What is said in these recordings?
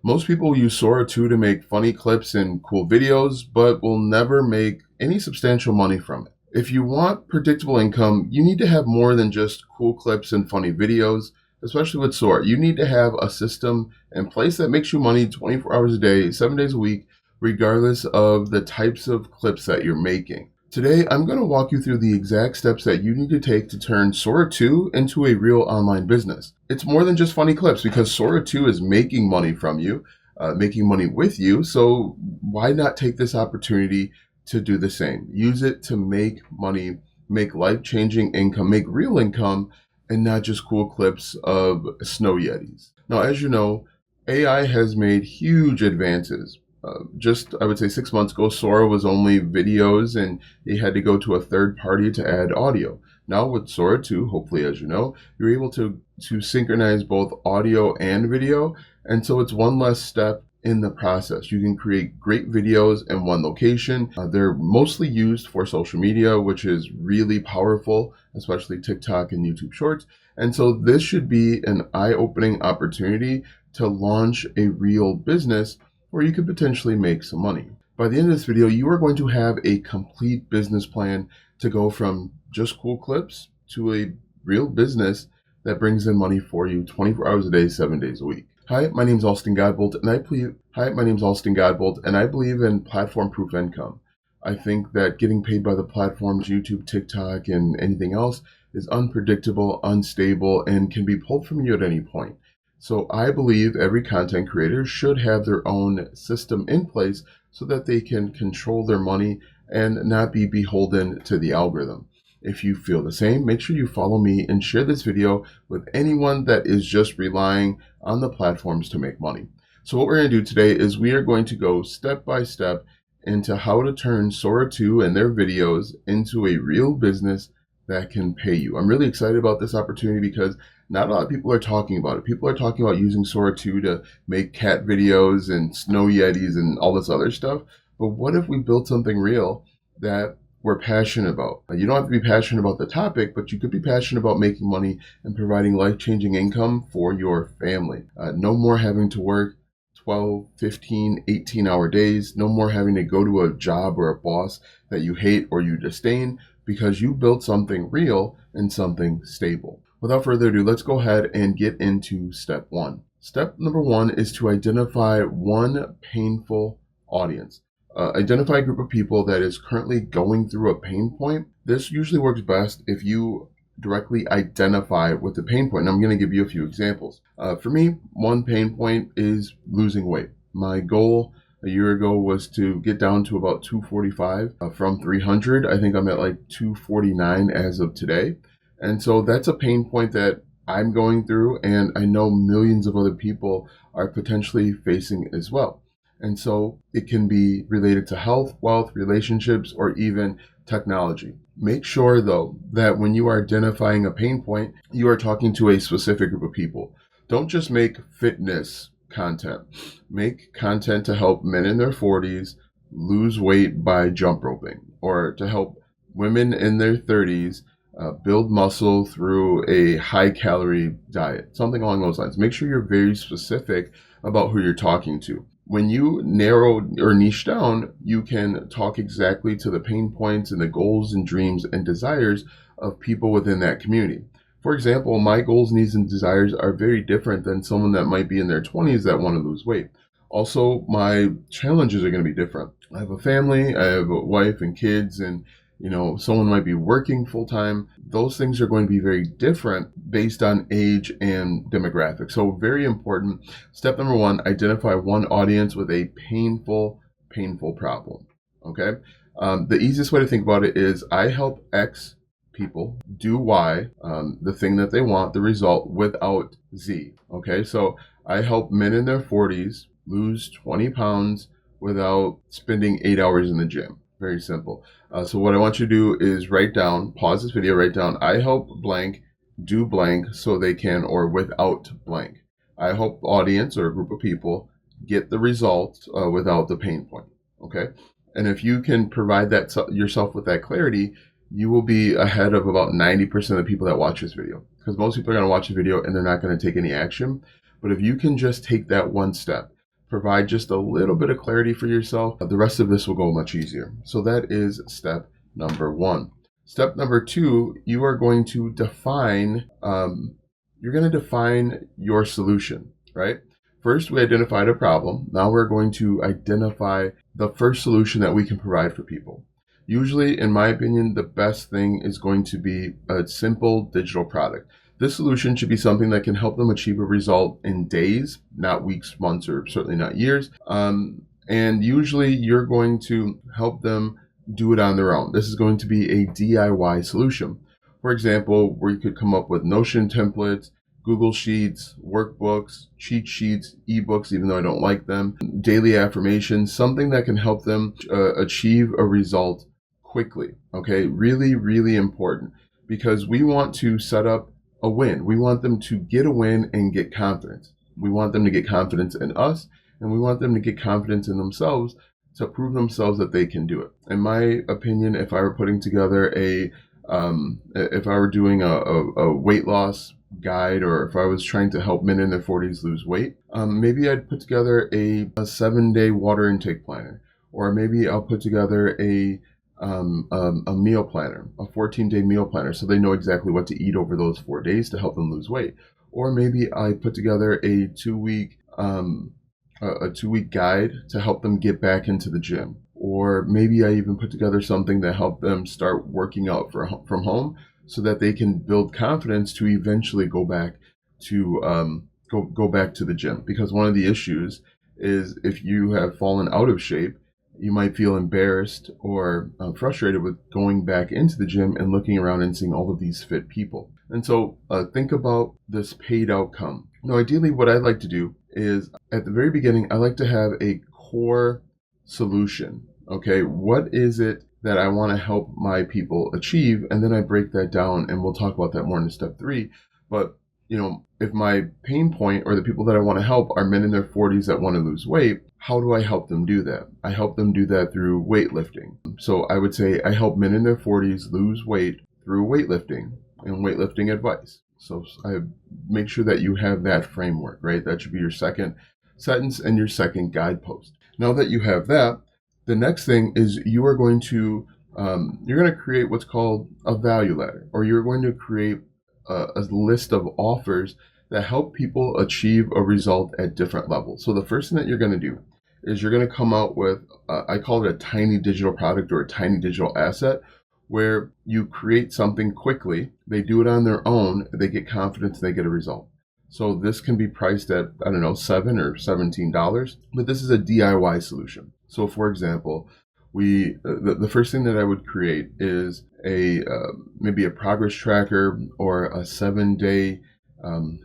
Most people use Sora 2 to make funny clips and cool videos, but will never make any substantial money from it. If you want predictable income, you need to have more than just cool clips and funny videos, especially with Sora. You need to have a system in place that makes you money 24 hours a day, 7 days a week, regardless of the types of clips that you're making. Today, I'm going to walk you through the exact steps that you need to take to turn Sora 2 into a real online business. It's more than just funny clips because Sora 2 is making money from you, making money with you. So why not take this opportunity to do the same? Use it to make money, make life-changing income, make real income, and not just cool clips of snow yetis. Now, as you know, AI has made huge advances. Just, I would say 6 months ago, Sora was only videos and you had to go to a third party to add audio. Now with Sora 2, hopefully, as you know, you're able to synchronize both audio and video. And so it's one less step in the process. You can create great videos in one location. They're mostly used for social media, which is really powerful, especially TikTok and YouTube Shorts. And so this should be an eye-opening opportunity to launch a real business where you could potentially make some money. By the end of this video, you are going to have a complete business plan to go from just cool clips to a real business that brings in money for you 24 hours a day, 7 days a week. Hi, my name is Alston Godbolt, and I believe in platform-proof income. I think that getting paid by the platforms, YouTube, TikTok, and anything else is unpredictable, unstable, and can be pulled from you at any point. So I believe every content creator should have their own system in place so that they can control their money and not be beholden to the algorithm. If you feel the same, make sure you follow me and share this video with anyone that is just relying on the platforms to make money. So what we're going to do today is we are going to go step by step into how to turn Sora 2 and their videos into a real business that can pay you. I'm really excited about this opportunity because not a lot of people are talking about it. People are talking about using Sora 2 to make cat videos and snow yetis and all this other stuff. But what if we built something real that we're passionate about? You don't have to be passionate about the topic, but you could be passionate about making money and providing life-changing income for your family. No more having to work 12, 15, 18-hour days. No more having to go to a job or a boss that you hate or you disdain because you built something real and something stable. Without further ado, let's go ahead and get into step one. Step number one is to identify one painful audience. Identify a group of people that is currently going through a pain point. This usually works best if you directly identify with the pain point. And I'm going to give you a few examples. For me, one pain point is losing weight. My goal a year ago was to get down to about 245 from 300. I think I'm at like 249 as of today. And so that's a pain point that I'm going through, and I know millions of other people are potentially facing as well. And so it can be related to health, wealth, relationships, or even technology. Make sure, though, that when you are identifying a pain point, you are talking to a specific group of people. Don't just make fitness content. Make content to help men in their 40s lose weight by jump roping, or to help women in their 30s build muscle through a high-calorie diet, something along those lines. Make sure you're very specific about who you're talking to. When you narrow or niche down, you can talk exactly to the pain points and the goals and dreams and desires of people within that community. For example, my goals, needs, and desires are very different than someone that might be in their 20s that want to lose weight. Also, my challenges are going to be different. I have a family, I have a wife and kids, and someone might be working full time. Those things are going to be very different based on age and demographics. So very important. Step number one, identify one audience with a painful problem. Okay. The easiest way to think about it is I help X people do Y, the thing that they want, the result, without Z. Okay. So I help men in their 40s lose 20 pounds without spending 8 hours in the gym. Very simple. So what I want you to do is write down, pause this video, write down, I help blank do blank so they can, or without blank. I help audience or a group of people get the result without the pain point. Okay. And if you can provide that yourself with that clarity, you will be ahead of about 90% of the people that watch this video, because most people are going to watch the video and they're not going to take any action. But if you can just take that one step, provide just a little bit of clarity for yourself, the rest of this will go much easier. So that is step number 1. Step number 2, you are going to define your solution, right? First, we identified a problem. Now we're going to identify the first solution that we can provide for people. Usually, in my opinion, the best thing is going to be a simple digital product. This solution should be something that can help them achieve a result in days, not weeks, months, or certainly not years. And usually you're going to help them do it on their own. This is going to be a DIY solution. For example, where you could come up with Notion templates, Google Sheets, workbooks, cheat sheets, ebooks, even though I don't like them, daily affirmations, something that can help them achieve a result quickly. Okay, really, really important, because we want to set up a win. We want them to get a win and get confidence. We want them to get confidence in us, and we want them to get confidence in themselves to prove themselves that they can do it. In my opinion, if I were putting together if I were doing a weight loss guide, or if I was trying to help men in their 40s lose weight, maybe I'd put together a 7-day water intake planner, or maybe I'll put together a meal planner, a 14-day meal planner, so they know exactly what to eat over those 4 days to help them lose weight. Or maybe I put together a 2-week guide to help them get back into the gym. Or maybe I even put together something to help them start working out from home, so that they can build confidence to eventually go back to go back to the gym. Because one of the issues is, if you have fallen out of shape, you might feel embarrassed or frustrated with going back into the gym and looking around and seeing all of these fit people. And so think about this paid outcome. Now, ideally, what I'd like to do is, at the very beginning, I like to have a core solution. Okay, what is it that I want to help my people achieve? And then I break that down, and we'll talk about that more in step 3. But, if my pain point, or the people that I want to help, are men in their 40s that want to lose weight, how do I help them do that? I help them do that through weightlifting. So I would say I help men in their 40s lose weight through weightlifting and weightlifting advice. So I make sure that you have that framework, right? That should be your second sentence and your second guidepost. Now that you have that, the next thing is you're going to create what's called a value ladder, or you're going to create a list of offers that help people achieve a result at different levels. So the first thing that you're going to do is you're going to come out with, I call it a tiny digital product, or a tiny digital asset, where you create something quickly, they do it on their own, they get confidence, they get a result. So this can be priced at, I don't know, $7 or $17, but this is a DIY solution. So for example, the first thing that I would create is maybe a progress tracker, or a 7-day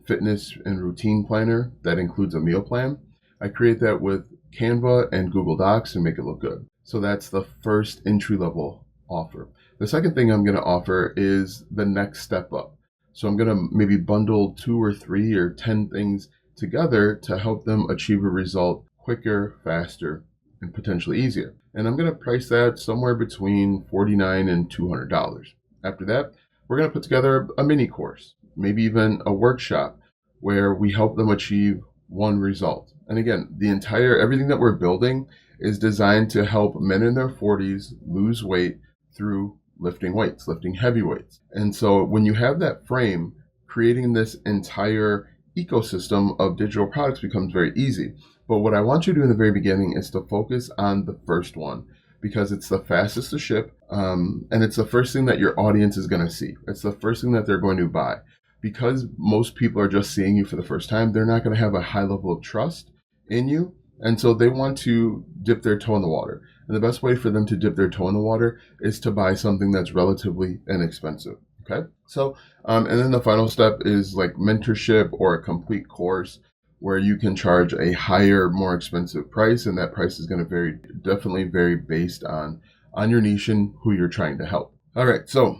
fitness and routine planner that includes a meal plan. I create that with Canva and Google Docs and make it look good. So that's the first entry-level offer. The second thing I'm going to offer is the next step up. So I'm going to maybe bundle 2 or 3 or 10 things together to help them achieve a result quicker, faster, and potentially easier. And I'm going to price that somewhere between $49 and $200. After that, we're going to put together a mini course, maybe even a workshop, where we help them achieve one result. And again, everything that we're building is designed to help men in their 40s lose weight through lifting weights, lifting heavy weights. And so when you have that frame, creating this entire ecosystem of digital products becomes very easy. But what I want you to do in the very beginning is to focus on the first one, because it's the fastest to ship, and it's the first thing that your audience is going to see. It's the first thing that they're going to buy. Because most people are just seeing you for the first time, they're not going to have a high level of trust in you. And so they want to dip their toe in the water. And the best way for them to dip their toe in the water is to buy something that's relatively inexpensive. Okay. So, and then the final step is like mentorship or a complete course, where you can charge a higher, more expensive price. And that price is going to definitely vary based on your niche and who you're trying to help. All right. So,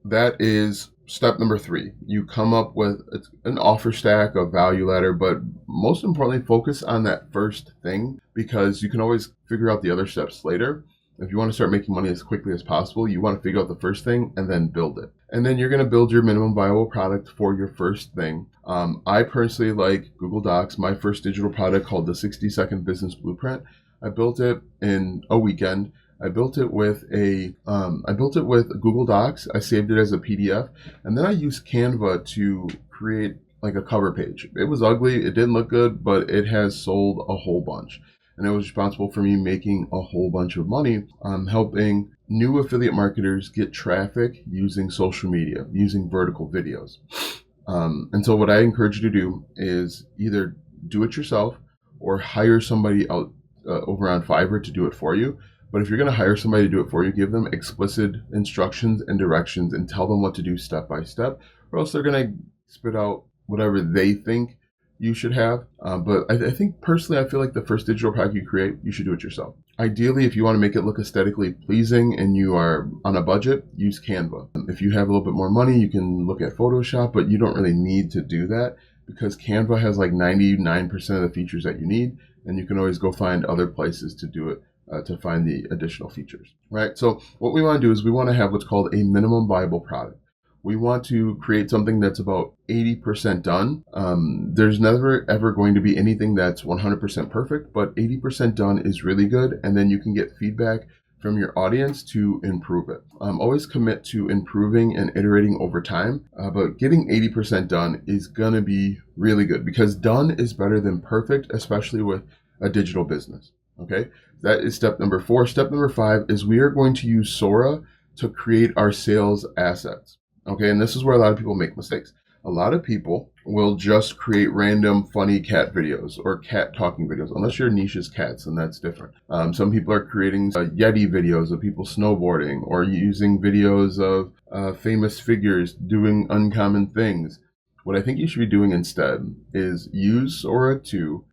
that is step number 3. You come up with an offer stack, a value ladder, but most importantly, focus on that first thing, because you can always figure out the other steps later. If you want to start making money as quickly as possible, you want to figure out the first thing and then build it. And then you're going to build your minimum viable product for your first thing. I personally like Google Docs. My first digital product called the 60-second business blueprint. I built it in a weekend. I built it with Google Docs. I saved it as a PDF, and then I used Canva to create like a cover page. It was ugly. It didn't look good, but it has sold a whole bunch. And it was responsible for me making a whole bunch of money, helping new affiliate marketers get traffic using social media, using vertical videos. And so what I encourage you to do is either do it yourself or hire somebody out over on Fiverr to do it for you. But if you're going to hire somebody to do it for you, give them explicit instructions and directions and tell them what to do step by step, or else they're going to spit out whatever they think you should have. But I think personally, I feel like the first digital product you create, you should do it yourself. Ideally, if you want to make it look aesthetically pleasing and you are on a budget, use Canva. If you have a little bit more money, you can look at Photoshop, but you don't really need to do that because Canva has like 99% of the features that you need, and you can always go find other places to do it. To find the additional features, right? So what we want to do is we want to have what's called a minimum viable product. We want to create something that's about 80% done. There's never ever going to be anything that's 100% perfect, but 80% done is really good. And then you can get feedback from your audience to improve it. Always commit to improving and iterating over time, but getting 80% done is going to be really good because done is better than perfect, especially with a digital business. Okay, that is step number 4. Step number 5 is we are going to use Sora to create our sales assets. Okay, and this is where a lot of people make mistakes. A lot of people will just create random funny cat videos or cat talking videos, unless your niche is cats, and that's different. Some people are creating Yeti videos of people snowboarding or using videos of famous figures doing uncommon things. What I think you should be doing instead is use Sora 2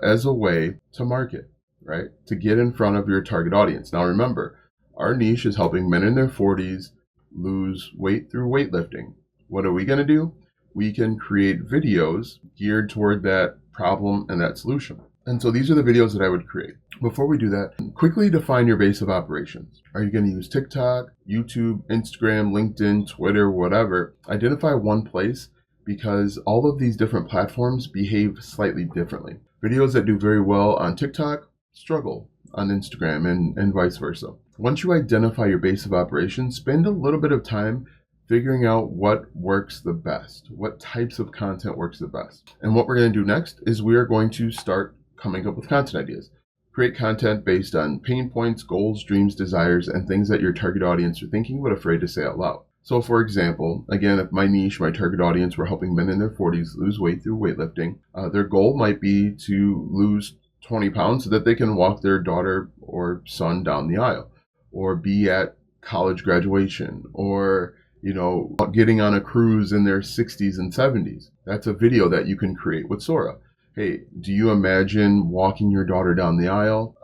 as a way to market. Right? To get in front of your target audience. Now remember, our niche is helping men in their 40s lose weight through weightlifting. What are we going to do? We can create videos geared toward that problem and that solution. And so these are the videos that I would create. Before we do that, quickly define your base of operations. Are you going to use TikTok, YouTube, Instagram, LinkedIn, Twitter, whatever? Identify one place because all of these different platforms behave slightly differently. Videos that do very well on TikTok struggle on Instagram and vice versa. Once you identify your base of operations, spend a little bit of time figuring out what works the best, what types of content works the best. And what we're going to do next is we are going to start coming up with content ideas. Create content based on pain points, goals, dreams, desires, and things that your target audience are thinking but afraid to say out loud. So for example, again, if my niche, my target audience were helping men in their 40s lose weight through weightlifting, their goal might be to lose 20 pounds so that they can walk their daughter or son down the aisle or be at college graduation or, getting on a cruise in their 60s and 70s. That's a video that you can create with Sora. Hey, do you imagine walking your daughter down the aisle?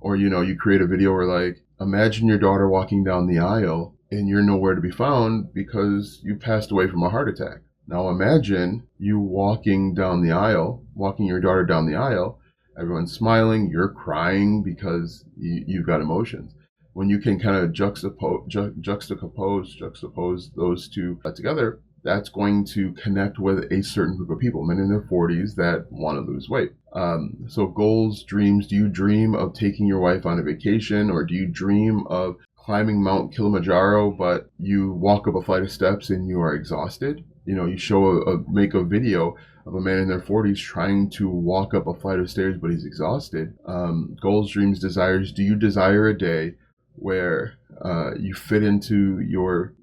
Or, you create a video where like, imagine your daughter walking down the aisle and you're nowhere to be found because you passed away from a heart attack. Now imagine you walking down the aisle, walking your daughter down the aisle. Everyone's smiling, you're crying because you've got emotions. When you can kind of juxtapose those two together, that's going to connect with a certain group of people, men in their 40s that want to lose weight. So goals, dreams, do you dream of taking your wife on a vacation, or do you dream of climbing Mount Kilimanjaro, but you walk up a flight of steps and you are exhausted? You make a video of a man in their 40s trying to walk up a flight of stairs, but he's exhausted. Goals, dreams, desires. Do you desire a day where you fit into your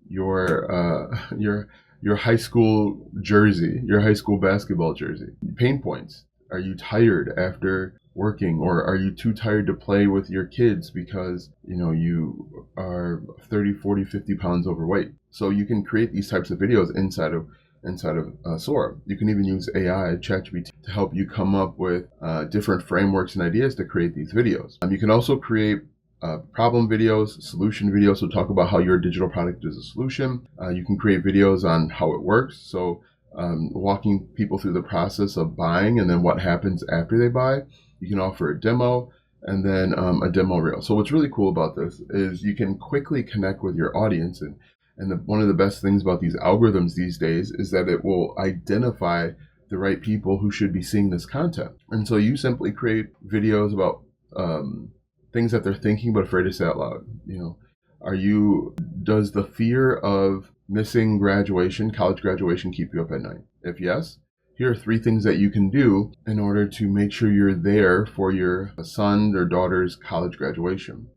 high school jersey, your high school basketball jersey? Pain points. Are you tired after working, or are you too tired to play with your kids because you are 30, 40, 50 pounds overweight? So you can create these types of videos inside of Sora. You can even use AI, ChatGPT, to help you come up with different frameworks and ideas to create these videos. You can also create problem videos, solution videos, so talk about how your digital product is a solution. You can create videos on how it works, so walking people through the process of buying and then what happens after they buy. You can offer a demo and then a demo reel. So what's really cool about this is you can quickly connect with your audience And one of the best things about these algorithms these days is that it will identify the right people who should be seeing this content. And so you simply create videos about things that they're thinking but afraid to say out loud. Does the fear of missing graduation, college graduation, keep you up at night? If yes, here are 3 things that you can do in order to make sure you're there for your son or daughter's college graduation.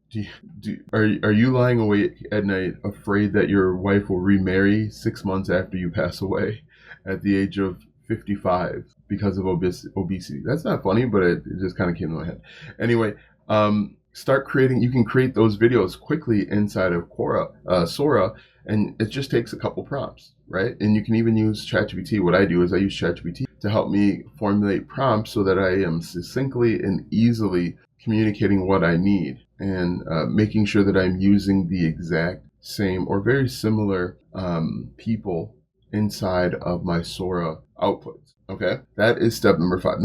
Are you lying awake at night afraid that your wife will remarry 6 months after you pass away at the age of 55 because of obesity? That's not funny, but it just kind of came to my head. Anyway, start creating. You can create those videos quickly inside of Sora, and it just takes a couple prompts, right? And you can even use ChatGPT. What I do is I use ChatGPT to help me formulate prompts so that I am succinctly and easily communicating what I need, and making sure that I'm using the exact same or very similar people inside of my Sora outputs. Okay, that is step number 5.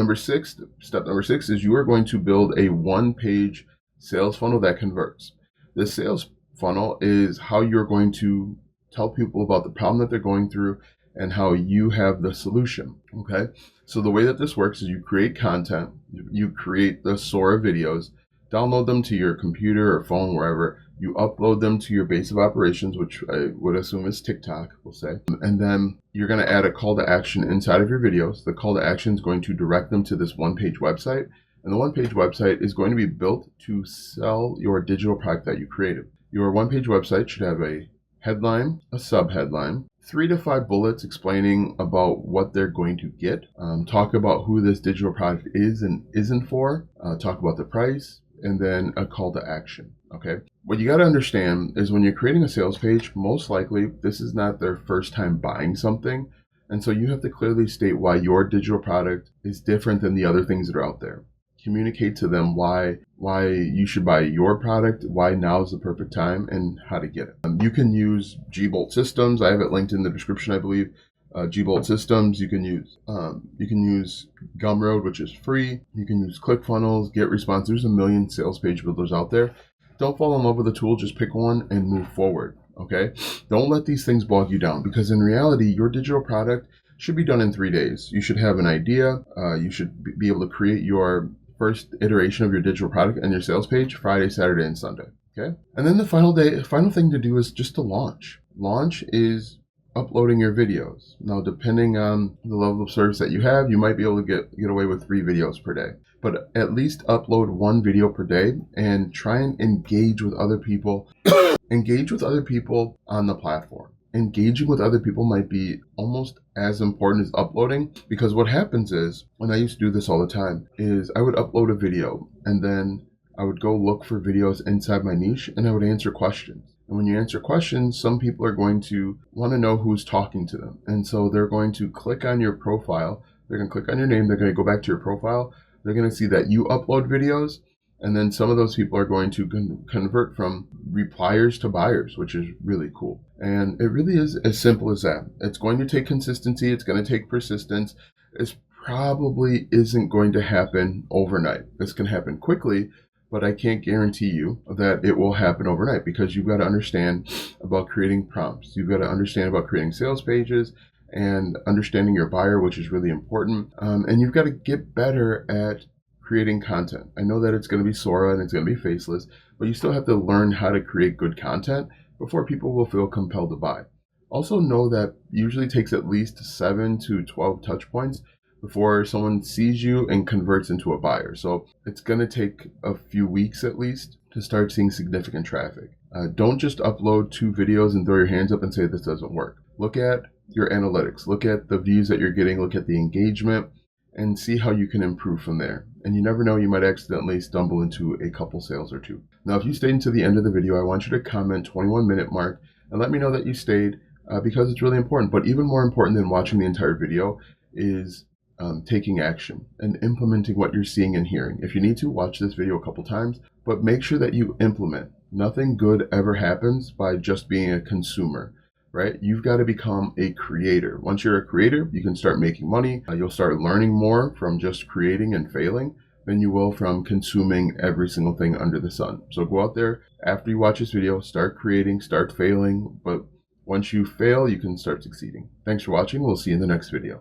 Step number 6 is you are going to build a 1-page sales funnel that converts. The sales funnel is how you're going to tell people about the problem that they're going through and how you have the solution. Okay, so the way that this works is you create content, you create the Sora videos, download them to your computer or phone, wherever. You upload them to your base of operations, which I would assume is TikTok, we'll say. And then you're going to add a call to action inside of your videos. The call to action is going to direct them to this 1-page website. And the 1-page website is going to be built to sell your digital product that you created. Your 1-page website should have a headline, a subheadline, 3 to 5 bullets explaining about what they're going to get. Talk about who this digital product is and isn't for. Talk about the price, and then a call to action. Okay. What you got to understand is when you're creating a sales page, most likely this is not their first time buying something. And so you have to clearly state why your digital product is different than the other things that are out there. Communicate to them why you should buy your product, why now is the perfect time, and how to get it. You can use Gbolt Systems. I have it linked in the description, I believe. Gbolt Systems. You can use Gumroad, which is free. You can use ClickFunnels, GetResponse. There's a million sales page builders out there. Don't fall in love with the tool. Just pick one and move forward. Okay. Don't let these things bog you down, because in reality, your digital product should be done in 3 days. You should have an idea. You should be able to create your first iteration of your digital product and your sales page Friday, Saturday, and Sunday. Okay. And then the final thing to do is just to launch. Launch is uploading your videos. Now, depending on the level of service that you have, you might be able to get away with 3 videos per day. But at least upload 1 video per day and try and engage with other people. Engage with other people on the platform. Engaging with other people might be almost as important as uploading, because what happens is, when I used to do this all the time, is I would upload a video and then I would go look for videos inside my niche and I would answer questions. And when you answer questions, some people are going to want to know who's talking to them. And so they're going to click on your profile. They're going to click on your name. They're going to go back to your profile. They're going to see that you upload videos. And then some of those people are going to convert from repliers to buyers, which is really cool. And it really is as simple as that. It's going to take consistency. It's going to take persistence. It probably isn't going to happen overnight. This can happen quickly, but I can't guarantee you that it will happen overnight, because you've got to understand about creating prompts. You've got to understand about creating sales pages and understanding your buyer, which is really important. And you've got to get better at creating content. I know that it's going to be Sora and it's going to be faceless, but you still have to learn how to create good content before people will feel compelled to buy. Also know that usually takes at least 7 to 12 touch points before someone sees you and converts into a buyer. So it's going to take a few weeks at least to start seeing significant traffic. Don't just upload 2 videos and throw your hands up and say this doesn't work. Look at your analytics. Look at the views that you're getting. Look at the engagement and see how you can improve from there. And you never know, you might accidentally stumble into a couple sales or 2. Now, if you stayed until the end of the video, I want you to comment 21-minute mark and let me know that you stayed, because it's really important. But even more important than watching the entire video is taking action and implementing what you're seeing and hearing. If you need to, watch this video a couple times, but make sure that you implement. Nothing good ever happens by just being a consumer, right? You've got to become a creator. Once you're a creator, you can start making money. You'll start learning more from just creating and failing than you will from consuming every single thing under the sun. So go out there after you watch this video, start creating, start failing, but Once you fail, you can start succeeding. Thanks for watching. We'll see you in the next video.